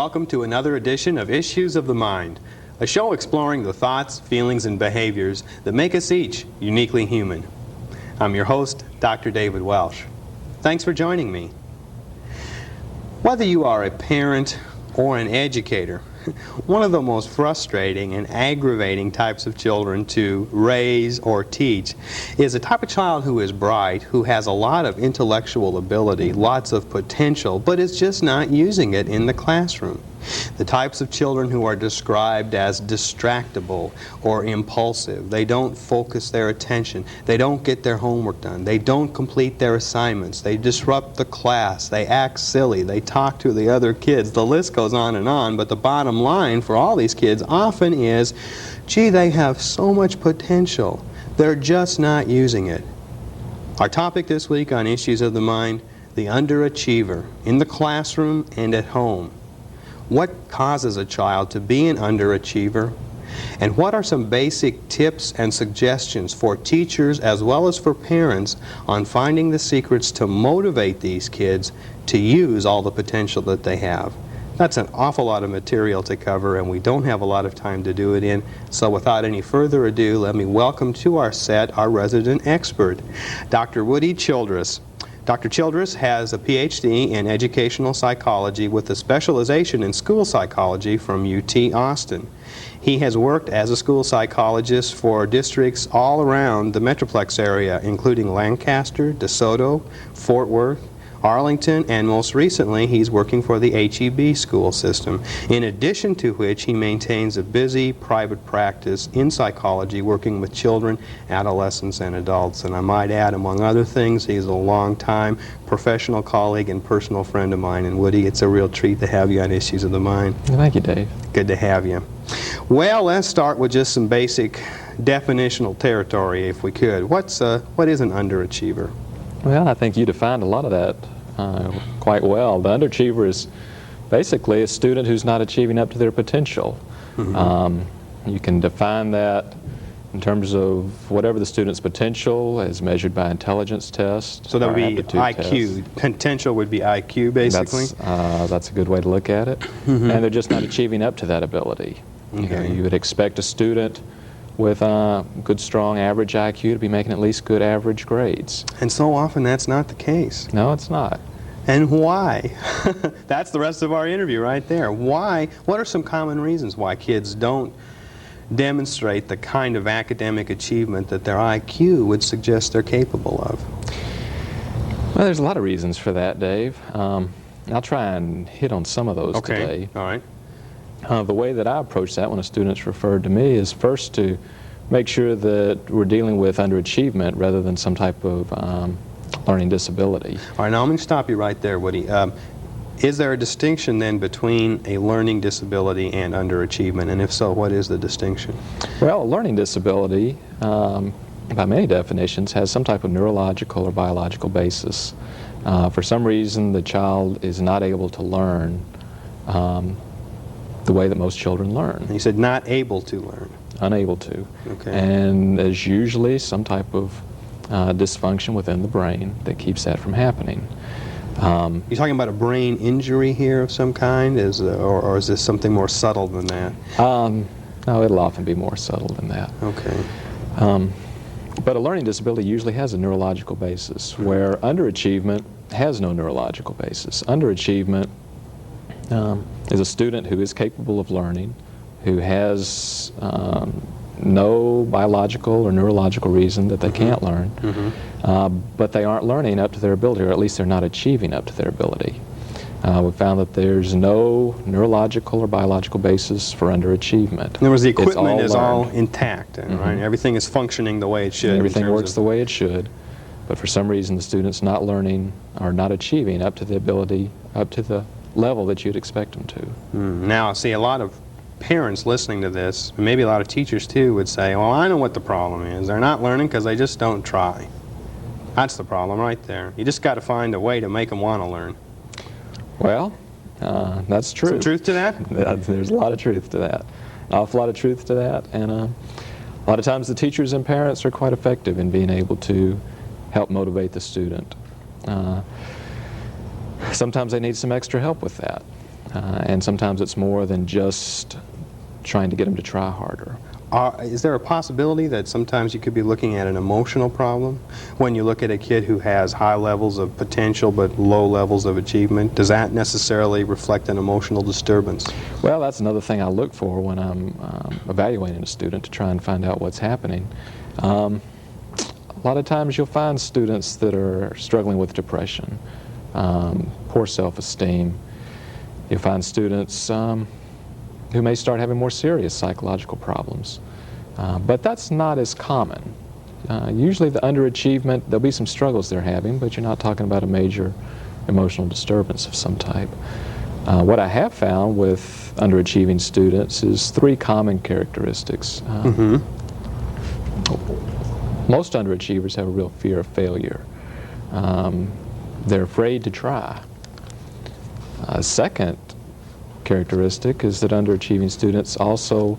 welcome to another edition of Issues of the Mind, a show exploring the thoughts, feelings, and behaviors that make us each uniquely human. I'm your host, Dr. David Welsh. Thanks for joining me. Whether you are a parent or an educator, one of the most frustrating and aggravating types of children to raise or teach is a type of child who is bright, who has a lot of intellectual ability, lots of potential, but is just not using it in the classroom. The types of children who are described as distractible or impulsive. They don't focus their attention. They don't get their homework done. They don't complete their assignments. They disrupt the class. They act silly. They talk to the other kids. The list goes on, but the bottom line for all these kids often is, gee, they have so much potential. They're just not using it. Our topic this week on Issues of the Mind, the underachiever in the classroom and at home. What causes a child to be an underachiever? And what are some basic tips and suggestions for teachers as well as for parents on finding the secrets to motivate these kids to use all the potential that they have? That's an awful lot of material to cover, and we don't have a lot of time to do it in. So without any further ado, let me welcome to our set our resident expert, Dr. Woody Childress. Dr. Childress has a PhD in educational psychology with a specialization in school psychology from UT Austin. He has worked as a school psychologist for districts all around the Metroplex area, including Lancaster, DeSoto, Fort Worth, Arlington, and most recently he's working for the HEB school system, in addition to which he maintains a busy private practice in psychology working with children, adolescents, and adults. And I might add, among other things, he's a long-time professional colleague and personal friend of mine. And Woody, it's a real treat to have you on Issues of the Mind. Thank you, Dave. Good to have you. Well, let's start with just some basic definitional territory, if we could. What is an underachiever? Well, I think you defined a lot of that quite well. The underachiever is basically a student who's not achieving up to their potential. Mm-hmm. You can define that in terms of whatever the student's potential as measured by intelligence tests. So that would be IQ. Tests. Potential would be IQ, basically? That's a good way to look at it. Mm-hmm. And they're just not achieving up to that ability. Okay. You would expect a student with a good, strong average IQ to be making at least good average grades. And so often that's not the case. No, it's not. And why? That's the rest of our interview right there. Why? What are some common reasons why kids don't demonstrate the kind of academic achievement that their IQ would suggest they're capable of? Well, there's a lot of reasons for that, Dave. I'll try and hit on some of those today. All right. The way that I approach that when a student's referred to me is first to make sure that we're dealing with underachievement rather than some type of learning disability. All right, now I'm going to stop you right there, Woody. Is there a distinction then between a learning disability and underachievement? And if so, what is the distinction? Well, a learning disability, by many definitions, has some type of neurological or biological basis. For some reason, the child is not able to learn the way that most children learn. You said not able to learn. Unable to. Okay. And there's usually some type of dysfunction within the brain that keeps that from happening. You're talking about a brain injury here of some kind, or is this something more subtle than that? No, it'll often be more subtle than that. Okay. But a learning disability usually has a neurological basis, where underachievement has no neurological basis. Underachievement is a student who is capable of learning, who has no biological or neurological reason that they can't learn, but they aren't learning up to their ability, or at least they're not achieving up to their ability. We found that there's no neurological or biological basis for underachievement. In other words, the equipment is all intact, right? Mm-hmm. Everything is functioning the way it should. Everything works the way it should, but for some reason the student's not learning or not achieving up to the ability, up to the level that you'd expect them to. Now, see, a lot of parents listening to this, and maybe a lot of teachers too, would say, well, I know what the problem is. They're not learning because they just don't try. That's the problem right there. You just got to find a way to make them want to learn. Well, that's true. Some truth to that? There's a lot of truth to that. An awful lot of truth to that. And a lot of times the teachers and parents are quite effective in being able to help motivate the student. Sometimes they need some extra help with that. And sometimes it's more than just trying to get them to try harder. Is there a possibility that sometimes you could be looking at an emotional problem when you look at a kid who has high levels of potential but low levels of achievement? Does that necessarily reflect an emotional disturbance? Well, that's another thing I look for when I'm evaluating a student, to try and find out what's happening. A lot of times you'll find students that are struggling with depression, poor self-esteem. You'll find students who may start having more serious psychological problems. But that's not as common. Usually the underachievement, there'll be some struggles they're having, but you're not talking about a major emotional disturbance of some type. What I have found with underachieving students is three common characteristics. Most underachievers have a real fear of failure. They're afraid to try. Second characteristic is that underachieving students also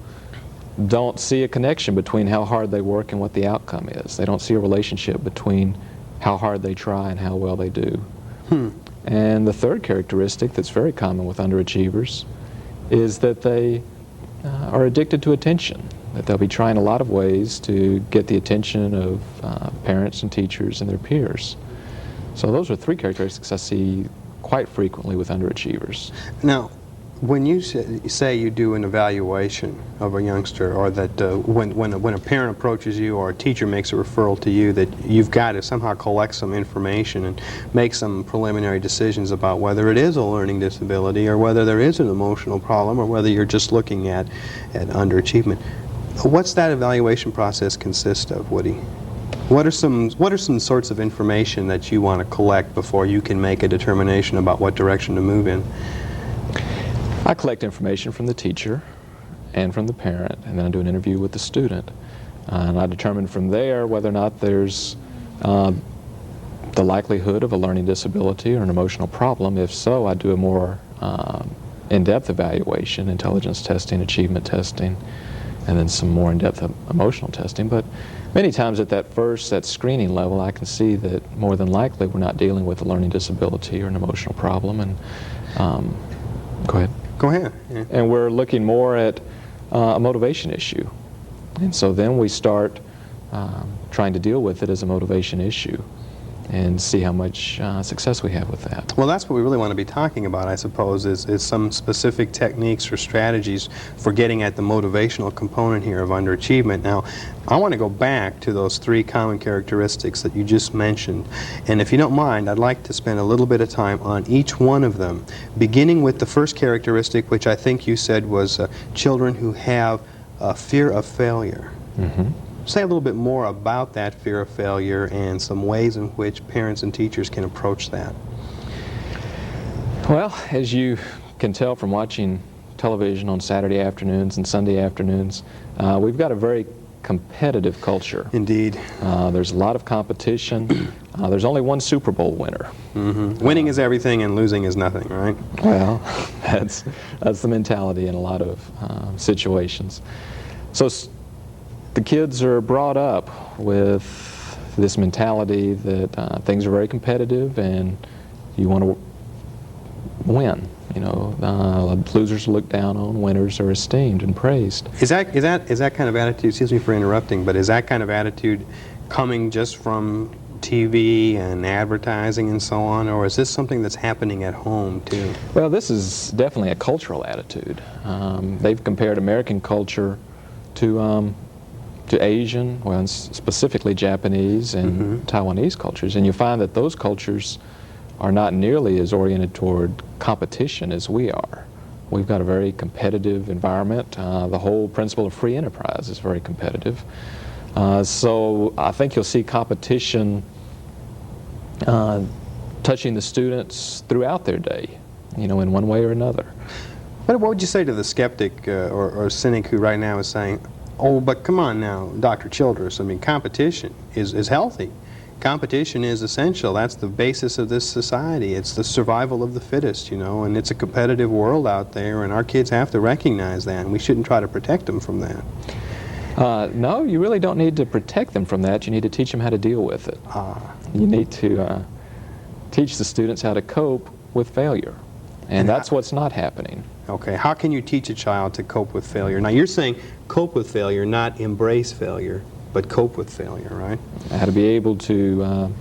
don't see a connection between how hard they work and what the outcome is. They don't see a relationship between how hard they try and how well they do. And the third characteristic that's very common with underachievers is that they are addicted to attention, that they'll be trying a lot of ways to get the attention of parents and teachers and their peers. So those are three characteristics I see quite frequently with underachievers. Now, when you say you do an evaluation of a youngster, or that when a parent approaches you or a teacher makes a referral to you, that you've got to somehow collect some information and make some preliminary decisions about whether it is a learning disability or whether there is an emotional problem or whether you're just looking at underachievement. What's that evaluation process consist of, Woody? What are some sorts of information that you want to collect before you can make a determination about what direction to move in? I collect information from the teacher and from the parent, and then I do an interview with the student. And I determine from there whether or not there's the likelihood of a learning disability or an emotional problem. If so, I do a more in-depth evaluation, intelligence testing, achievement testing, and then some more in-depth emotional testing. But many times at that screening level, I can see that more than likely we're not dealing with a learning disability or an emotional problem. And go ahead. Go ahead. Yeah. And we're looking more at a motivation issue. And so then we start trying to deal with it as a motivation issue and see how much success we have with that. Well, that's what we really want to be talking about, I suppose, is some specific techniques or strategies for getting at the motivational component here of underachievement. Now, I want to go back to those three common characteristics that you just mentioned. And if you don't mind, I'd like to spend a little bit of time on each one of them, beginning with the first characteristic, which I think you said was children who have a fear of failure. Say a little bit more about that fear of failure and some ways in which parents and teachers can approach that. Well, as you can tell from watching television on Saturday afternoons and Sunday afternoons, we've got a very competitive culture. Indeed. There's a lot of competition. There's only one Super Bowl winner. Winning is everything and losing is nothing, right? Well, that's the mentality in a lot of situations. So the kids are brought up with this mentality that things are very competitive and you want to win. You know, losers are looked down on, winners are esteemed and praised. Is that kind of attitude, excuse me for interrupting, but is that kind of attitude coming just from TV and advertising and so on, or is this something that's happening at home too? Well, this is definitely a cultural attitude. They've compared American culture to Asian, well, specifically Japanese and Taiwanese cultures, and you find that those cultures are not nearly as oriented toward competition as we are. We've got a very competitive environment. The whole principle of free enterprise is very competitive. So I think you'll see competition touching the students throughout their day, you know, in one way or another. What would you say to the skeptic or cynic who right now is saying, oh, but come on now, Dr. Childress, I mean, competition is healthy. Competition is essential. That's the basis of this society. It's the survival of the fittest, you know, and it's a competitive world out there, and our kids have to recognize that, and we shouldn't try to protect them from that. No, you really don't need to protect them from that. You need to teach them how to deal with it. You need to teach the students how to cope with failure. And that's what's not happening. Okay, how can you teach a child to cope with failure? Now you're saying cope with failure, not embrace failure, but cope with failure, right? How to be able to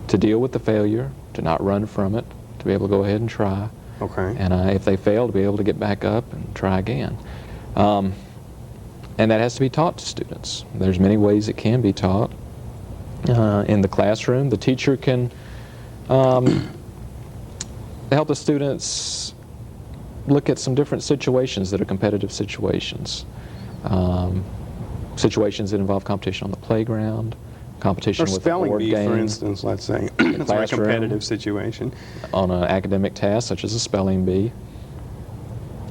deal with the failure, to not run from it, to be able to go ahead and try. Okay. And if they fail, to be able to get back up and try again. And that has to be taught to students. There's many ways it can be taught. In the classroom, the teacher can help the students look at some different situations that are competitive situations. Situations that involve competition on the playground, competition with a board game. Or spelling bee, for instance, let's say. It's a very competitive situation. On an academic task, such as a spelling bee.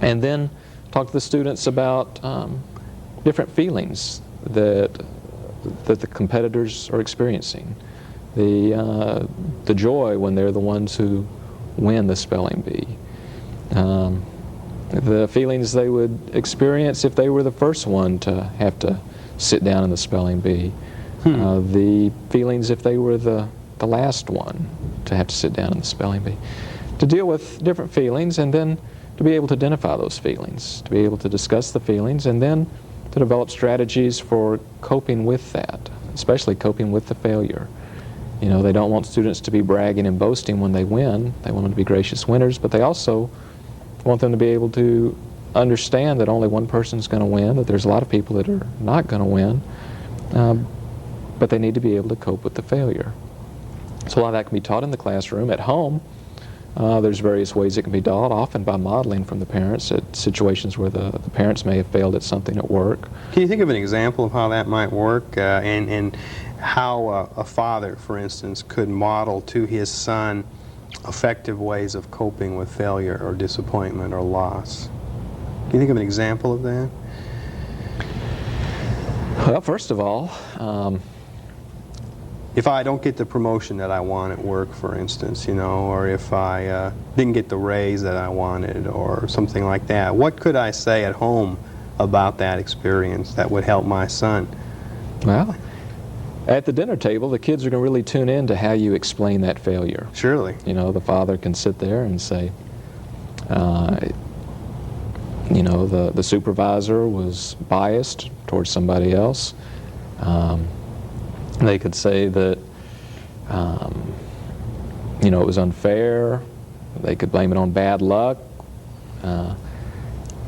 And then talk to the students about different feelings that the competitors are experiencing. The joy when they're the ones who win the spelling bee. The feelings they would experience if they were the first one to have to sit down in the spelling bee. The feelings if they were the last one to have to sit down in the spelling bee. To deal with different feelings, and then to be able to identify those feelings, to be able to discuss the feelings, and then to develop strategies for coping with that, especially coping with the failure. You know, they don't want students to be bragging and boasting when they win. They want them to be gracious winners, but they also want them to be able to understand that only one person's going to win, that there's a lot of people that are not going to win, but they need to be able to cope with the failure. So a lot of that can be taught in the classroom. At home, there's various ways it can be taught, often by modeling from the parents at situations where the parents may have failed at something at work. Can you think of an example of how that might work, and how a father, for instance, could model to his son effective ways of coping with failure or disappointment or loss? Can you think of an example of that? Well, first of all, if I don't get the promotion that I want at work, for instance, you know, or if I didn't get the raise that I wanted or something like that, what could I say at home about that experience that would help my son? Well, at the dinner table, the kids are going to really tune in to how you explain that failure. Surely. You know, the father can sit there and say, you know, the supervisor was biased towards somebody else. They could say that, you know, it was unfair. They could blame it on bad luck.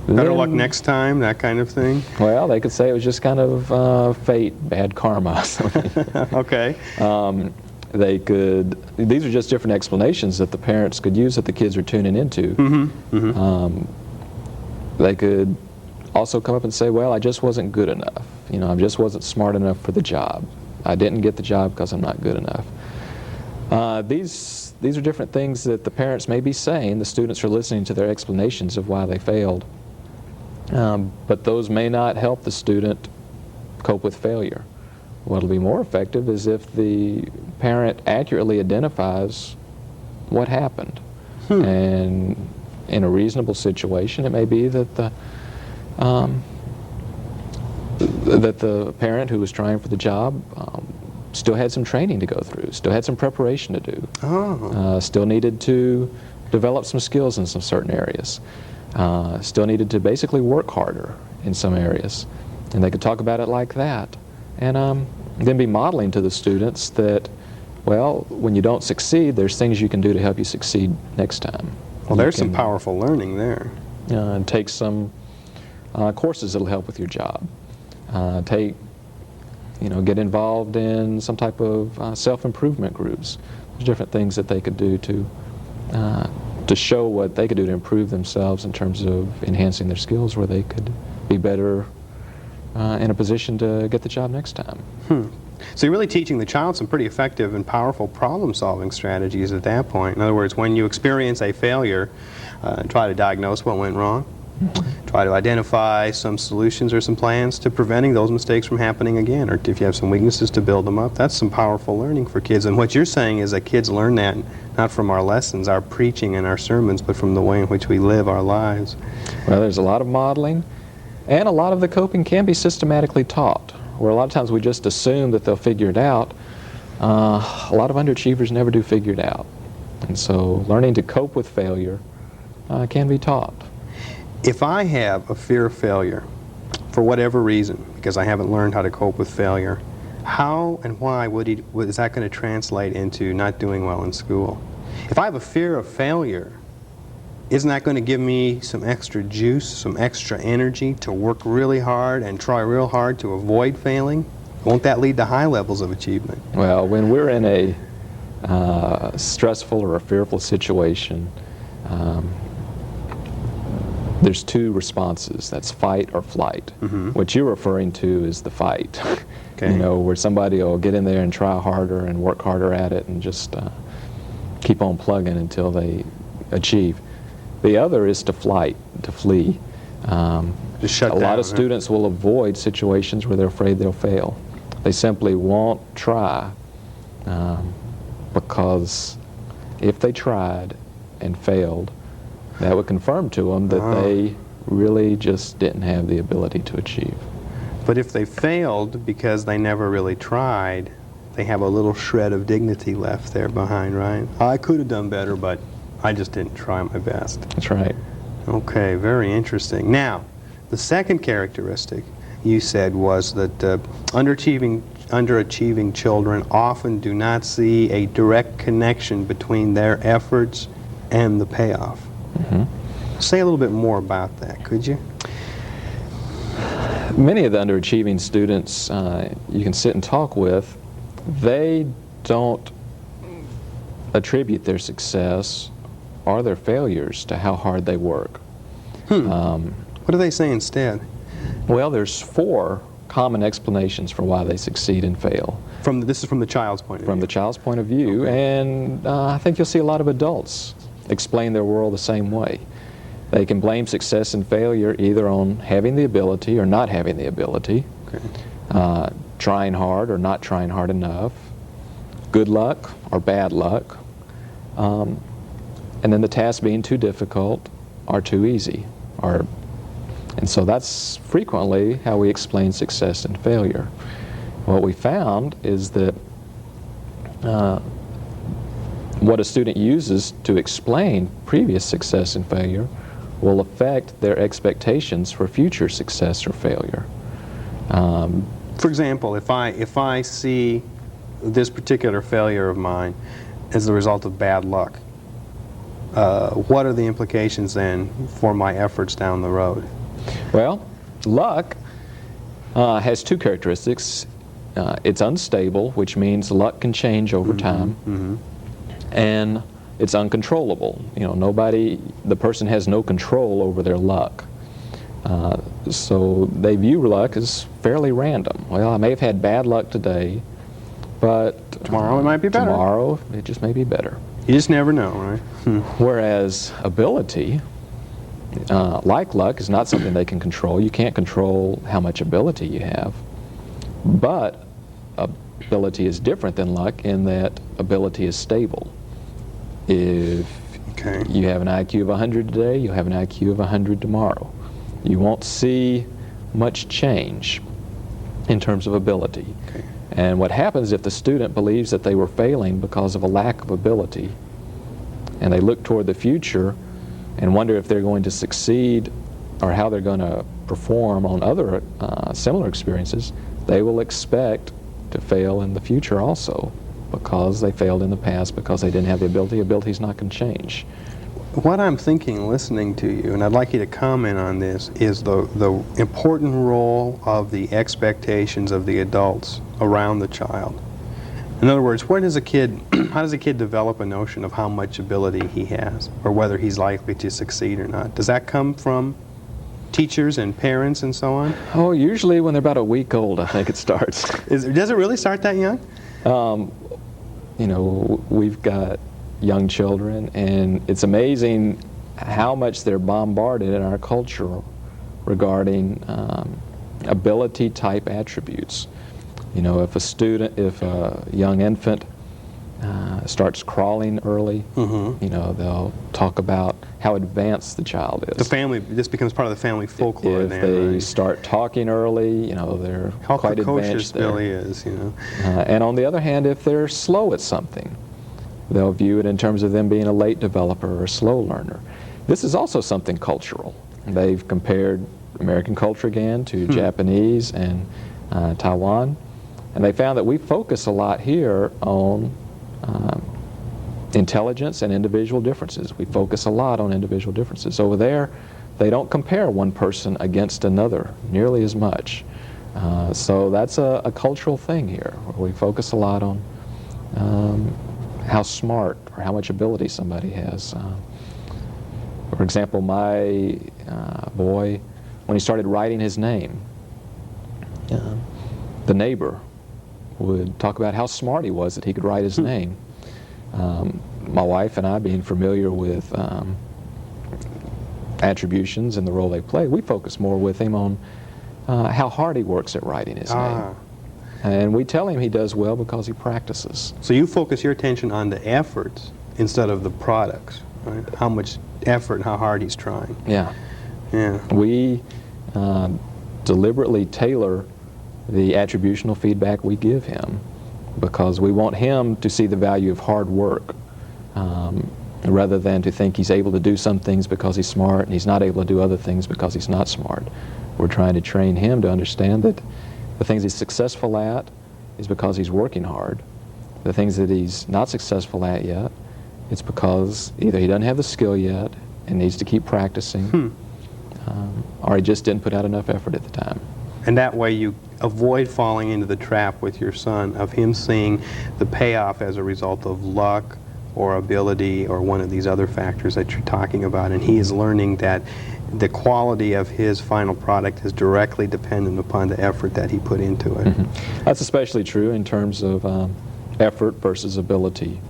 Better luck next time, that kind of thing? Well, they could say it was just kind of fate, bad karma. Okay. They could, these are just different explanations that the parents could use that the kids are tuning into. Mm-hmm. Mm-hmm. They could also come up and say, well, I just wasn't good enough. You know, I just wasn't smart enough for the job. I didn't get the job because I'm not good enough. These are different things that the parents may be saying. The students are listening to their explanations of why they failed. But those may not help the student cope with failure. What'll be more effective is if the parent accurately identifies what happened. And in a reasonable situation, it may be that the parent who was trying for the job still had some training to go through, still had some preparation to do, still needed to develop some skills in some certain areas, still needed to basically work harder in some areas. And they could talk about it like that. And then be modeling to the students that, well, when you don't succeed, there's things you can do to help you succeed next time. Well, there's some powerful learning there. Take some courses that'll help with your job. Get involved in some type of self-improvement groups. There's different things that they could do to show what they could do to improve themselves in terms of enhancing their skills, where they could be better in a position to get the job next time. So you're really teaching the child some pretty effective and powerful problem-solving strategies at that point. In other words, when you experience a failure, try to diagnose what went wrong. Try to identify some solutions or some plans to preventing those mistakes from happening again, or if you have some weaknesses, to build them up. That's some powerful learning for kids. And what you're saying is that kids learn that not from our lessons, our preaching and our sermons, but from the way in which we live our lives. Well, there's a lot of modeling, and a lot of the coping can be systematically taught, where a lot of times we just assume that they'll figure it out. A lot of underachievers never do figure it out. And so learning to cope with failure, can be taught. If I have a fear of failure, for whatever reason, because I haven't learned how to cope with failure, how and why is that going to translate into not doing well in school? If I have a fear of failure, isn't that going to give me some extra juice, some extra energy to work really hard and try real hard to avoid failing? Won't that lead to high levels of achievement? Well, when we're in a stressful or a fearful situation, there's two responses. That's fight or flight. Mm-hmm. What you're referring to is the fight. Okay. You know, where somebody will get in there and try harder and work harder at it and just keep on plugging until they achieve. The other is to flight, to flee. Just shut down. A lot of students will avoid situations where they're afraid they'll fail. They simply won't try because if they tried and failed, that would confirm to them that they really just didn't have the ability to achieve. But if they failed because they never really tried, they have a little shred of dignity left there behind, right? I could have done better, but I just didn't try my best. That's right. Okay, very interesting. Now, the second characteristic you said was that underachieving children often do not see a direct connection between their efforts and the payoff. Mm-hmm. Say a little bit more about that, could you? Many of the underachieving students you can sit and talk with, they don't attribute their success or their failures to how hard they work. What do they say instead? Well, there's 4 common explanations for why they succeed and fail. This is from the child's point of view. From the child's point of view, Okay. and I think you'll see a lot of adults explain their world the same way. They can blame success and failure either on having the ability or not having the ability, Okay. trying hard or not trying hard enough, good luck or bad luck, and then the task being too difficult or too easy. And so that's frequently how we explain success and failure. What we found is that what a student uses to explain previous success and failure will affect their expectations for future success or failure. For example, if I see this particular failure of mine as the result of bad luck, what are the implications then for my efforts down the road? Well, luck has 2 characteristics. It's unstable, which means luck can change over time, and it's uncontrollable. You know, the person has no control over their luck. So they view luck as fairly random. Well, I may have had bad luck today, but Tomorrow it might be better. Tomorrow it just may be better. You just never know, right? Whereas ability, like luck, is not something they can control. You can't control how much ability you have. But ability is different than luck in that ability is stable. If Okay. you have an IQ of 100 today, you'll have an IQ of 100 tomorrow. You won't see much change in terms of ability. Okay. And what happens if the student believes that they were failing because of a lack of ability, and they look toward the future and wonder if they're going to succeed or how they're going to perform on other similar experiences, they will expect to fail in the future also because they failed in the past because they didn't have the ability. Ability's not going to change. What I'm thinking, listening to you, and I'd like you to comment on this, is the important role of the expectations of the adults around the child. In other words, how does a kid develop a notion of how much ability he has, or whether he's likely to succeed or not? Does that come from teachers and parents and so on? Oh, usually when they're about a week old, I think it starts. Does it really start that young? You know, we've got young children, and it's amazing how much they're bombarded in our culture regarding ability-type attributes. You know, if a young infant starts crawling early, you know, they'll talk about how advanced the child is. This becomes part of the family folklore. If then, they right? start talking early, you know, they're How quite precocious advanced there. Billy is, you know. And on the other hand, if they're slow at something, they'll view it in terms of them being a late developer or a slow learner. This is also something cultural. They've compared American culture again to Japanese and Taiwan, and they found that we focus a lot here on intelligence and individual differences. We focus a lot on individual differences. Over there, they don't compare one person against another nearly as much. So that's a cultural thing here, where we focus a lot on how smart or how much ability somebody has. For example, my boy, when he started writing his name, the neighbor would talk about how smart he was that he could write his name. My wife and I, being familiar with attributions and the role they play, we focus more with him on how hard he works at writing his name. And we tell him he does well because he practices. So you focus your attention on the efforts instead of the products, right? How much effort and how hard he's trying. Yeah. Yeah. We deliberately tailor the attributional feedback we give him because we want him to see the value of hard work rather than to think he's able to do some things because he's smart and he's not able to do other things because he's not smart. We're trying to train him to understand that the things he's successful at is because he's working hard. The things that he's not successful at yet, it's because either he doesn't have the skill yet and needs to keep practicing, or he just didn't put out enough effort at the time. And that way you avoid falling into the trap with your son of him seeing the payoff as a result of luck or ability or one of these other factors that you're talking about, and he is learning that the quality of his final product is directly dependent upon the effort that he put into it. That's especially true in terms of effort versus ability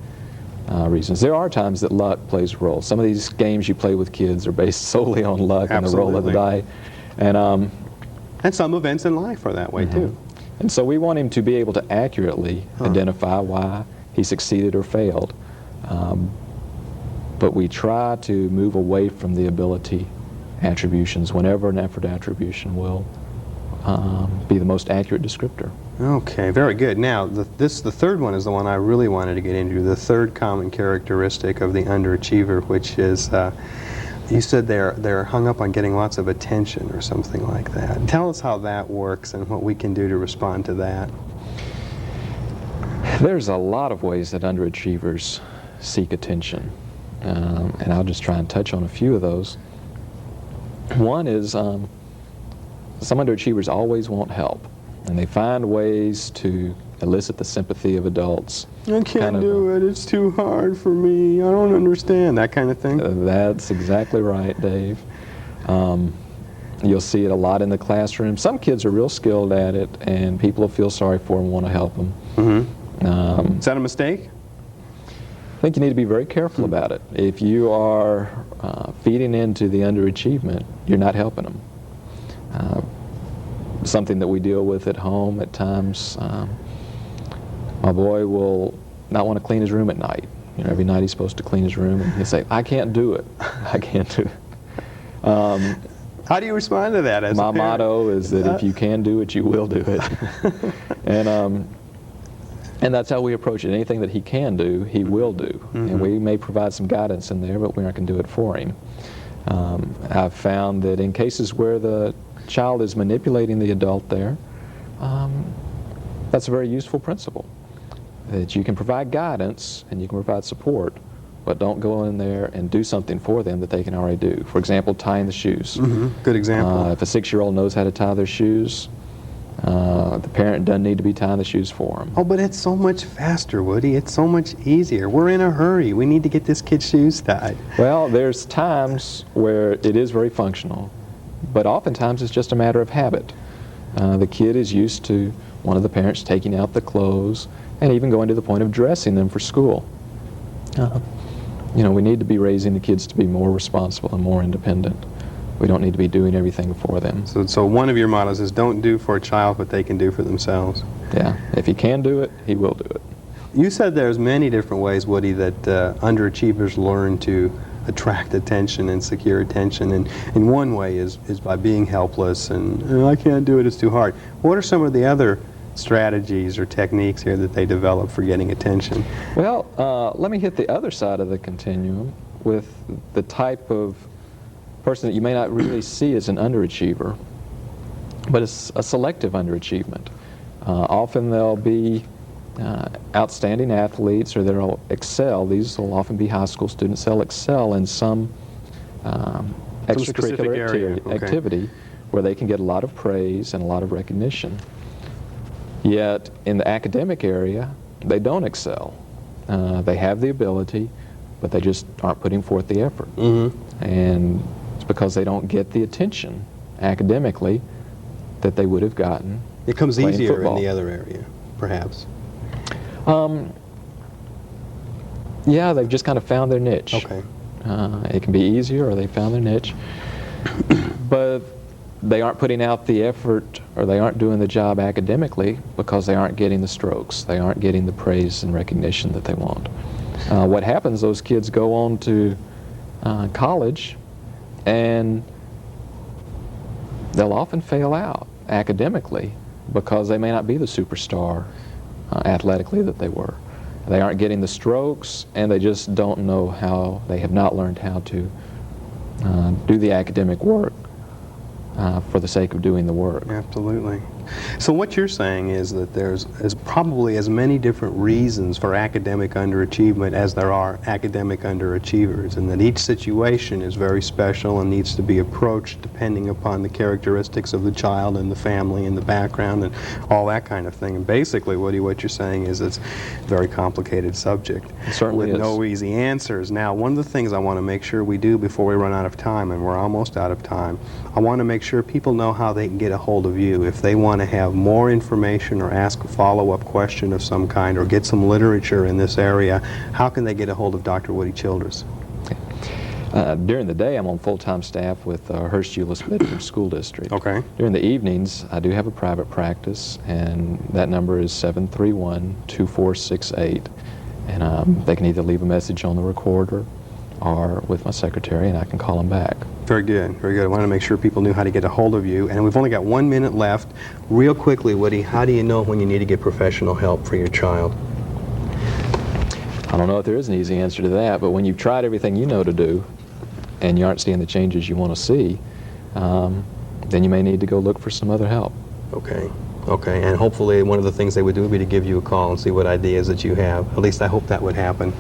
reasons. There are times that luck plays a role. Some of these games you play with kids are based solely on luck and the roll of the die. And some events in life are that way too. And so we want him to be able to accurately identify why he succeeded or failed. But we try to move away from the ability attributions whenever an effort attribution will be the most accurate descriptor. Okay, very good. Now, the third one is the one I really wanted to get into, the third common characteristic of the underachiever, which is, you said they're hung up on getting lots of attention or something like that. Tell us how that works and what we can do to respond to that. There's a lot of ways that underachievers seek attention, and I'll just try and touch on a few of those. One is some underachievers always want help, and they find ways to elicit the sympathy of adults. I can't do it, it's too hard for me, I don't understand, that kind of thing. That's exactly right, Dave. You'll see it a lot in the classroom. Some kids are real skilled at it, and people will feel sorry for them and want to help them. Is that a mistake? I think you need to be very careful about it. If you are feeding into the underachievement, you're not helping them. Something that we deal with at home at times, my boy will not want to clean his room at night. You know, every night he's supposed to clean his room, and he'll say, I can't do it. I can't do it. How do you respond to that as a parent? My motto is that if you can do it, you will do it. And that's how we approach it. Anything that he can do, he will do. And we may provide some guidance in there, but we're not going to do it for him. I've found that in cases where the child is manipulating the adult there, that's a very useful principle. That you can provide guidance and you can provide support, but don't go in there and do something for them that they can already do. For example, tying the shoes. Good example. If a 6-year-old knows how to tie their shoes, the parent doesn't need to be tying the shoes for them. Oh, but it's so much faster, Woody. It's so much easier. We're in a hurry. We need to get this kid's shoes tied. Well, there's times where it is very functional, but oftentimes it's just a matter of habit. The kid is used to one of the parents taking out the clothes and even going to the point of dressing them for school. You know, we need to be raising the kids to be more responsible and more independent. We don't need to be doing everything for them. So one of your mottos is don't do for a child what they can do for themselves. Yeah, if he can do it, he will do it. You said there's many different ways, Woody, that underachievers learn to attract attention and secure attention, and one way is by being helpless and I can't do it, it's too hard. What are some of the other strategies or techniques here that they develop for getting attention? Well, let me hit the other side of the continuum, with the type of person that you may not really see as an underachiever, but it's a selective underachievement. Often they'll be outstanding athletes, or they'll excel. These will often be high school students. They'll excel in some extracurricular activity where they can get a lot of praise and a lot of recognition. Yet in the academic area, they don't excel. They have the ability, but they just aren't putting forth the effort. And it's because they don't get the attention academically that they would have gotten. It comes playing easier football. in the other area, perhaps. Yeah, they've just kind of found their niche. Okay. It can be easier, or they found their niche. But they aren't putting out the effort, or they aren't doing the job academically because they aren't getting the strokes. They aren't getting the praise and recognition that they want. What happens, those kids go on to college, and they'll often fail out academically because they may not be the superstar athletically that they were. They aren't getting the strokes, and they just don't know how, they have not learned how to do the academic work for the sake of doing the work. Absolutely. So what you're saying is that there's probably as many different reasons for academic underachievement as there are academic underachievers, and that each situation is very special and needs to be approached depending upon the characteristics of the child and the family and the background and all that kind of thing. And basically, Woody, what you're saying is it's a very complicated subject. It certainly with is. no easy answers. Now, one of the things I want to make sure we do before we run out of time, and we're almost out of time, I want to make sure people know how they can get a hold of you if they want to have more information or ask a follow-up question of some kind or get some literature in this area. How can they get a hold of Dr. Woody Childress? During the day, I'm on full-time staff with Hurst-Euless Bedford School District. Okay. During the evenings, I do have a private practice, and that number is 731-2468. And they can either leave a message on the recorder or with my secretary, and I can call them back. Very good, very good. I want to make sure people knew how to get a hold of you. And we've only got 1 minute left. Real quickly, Woody, how do you know when you need to get professional help for your child? I don't know if there is an easy answer to that, but when you've tried everything you know to do and you aren't seeing the changes you want to see, then you may need to go look for some other help. Okay. Okay, and hopefully one of the things they would do would be to give you a call and see what ideas that you have. At least I hope that would happen.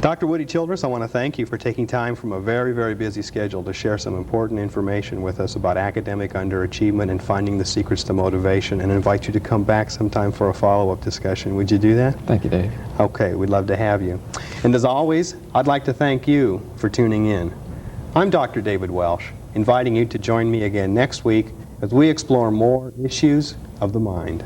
Dr. Woody Childress, I want to thank you for taking time from a very, very busy schedule to share some important information with us about academic underachievement and finding the secrets to motivation, and invite you to come back sometime for a follow-up discussion. Would you do that? Thank you, Dave. Okay, we'd love to have you. And as always, I'd like to thank you for tuning in. I'm Dr. David Welsh, inviting you to join me again next week as we explore more issues of the mind.